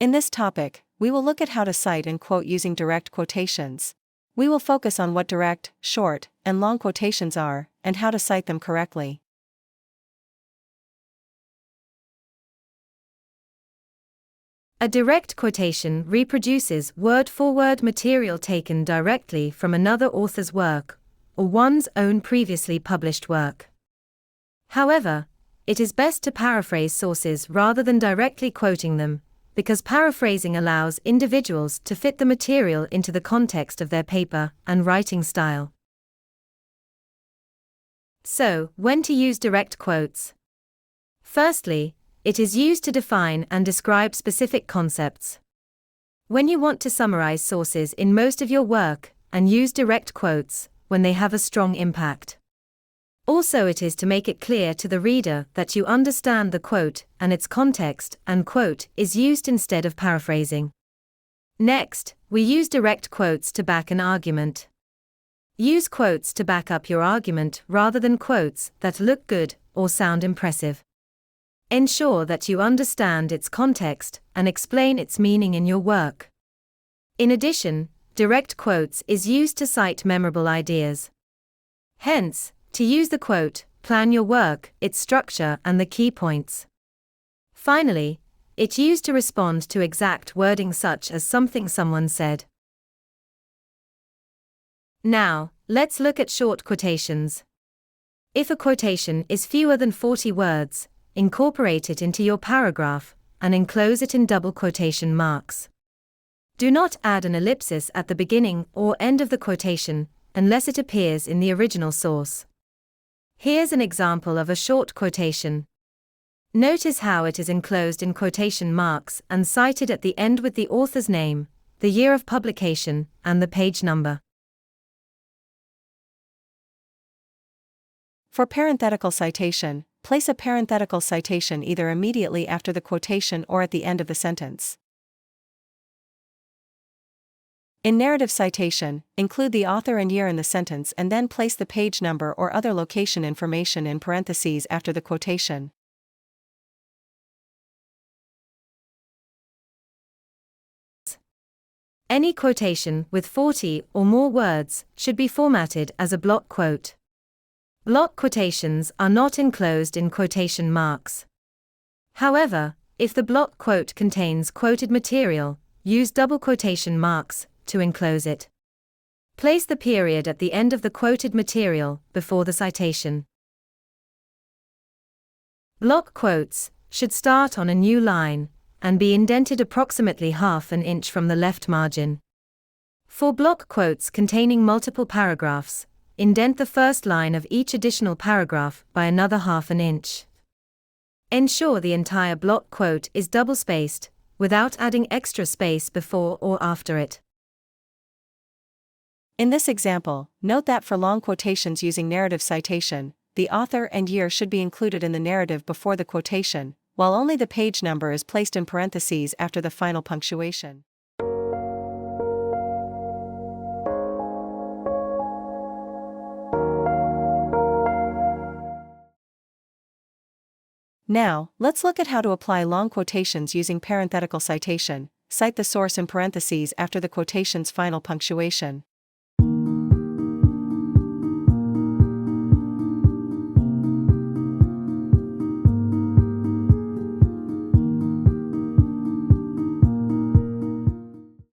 In this topic, we will look at how to cite and quote using direct quotations. We will focus on what direct, short, and long quotations are, and how to cite them correctly. A direct quotation reproduces word-for-word material taken directly from another author's work, or one's own previously published work. However, it is best to paraphrase sources rather than directly quoting them, because paraphrasing allows individuals to fit the material into the context of their paper and writing style. So, when to use direct quotes? Firstly, it is used to define and describe specific concepts. When you want to summarize sources in most of your work, and use direct quotes, when they have a strong impact. Also, it is to make it clear to the reader that you understand the quote and its context, and quote is used instead of paraphrasing. Next, we use direct quotes to back an argument. Use quotes to back up your argument rather than quotes that look good or sound impressive. Ensure that you understand its context and explain its meaning in your work. In addition, direct quotes is used to cite memorable ideas. Hence, to use the quote, plan your work, its structure, and the key points. Finally, it's used to respond to exact wording such as something someone said. Now, let's look at short quotations. If a quotation is fewer than 40 words, incorporate it into your paragraph, and enclose it in double quotation marks. Do not add an ellipsis at the beginning or end of the quotation, unless it appears in the original source. Here's an example of a short quotation. Notice how it is enclosed in quotation marks and cited at the end with the author's name, the year of publication, and the page number. For parenthetical citation, place a parenthetical citation either immediately after the quotation or at the end of the sentence. In narrative citation, include the author and year in the sentence and then place the page number or other location information in parentheses after the quotation. Any quotation with 40 or more words should be formatted as a block quote. Block quotations are not enclosed in quotation marks. However, if the block quote contains quoted material, use double quotation marks to enclose it. Place the period at the end of the quoted material before the citation. Block quotes should start on a new line and be indented approximately ½ an inch from the left margin. For block quotes containing multiple paragraphs, indent the first line of each additional paragraph by another ½ an inch. Ensure the entire block quote is double-spaced, without adding extra space before or after it. In this example, note that for long quotations using narrative citation, the author and year should be included in the narrative before the quotation, while only the page number is placed in parentheses after the final punctuation. Now, let's look at how to apply long quotations using parenthetical citation. Cite the source in parentheses after the quotation's final punctuation.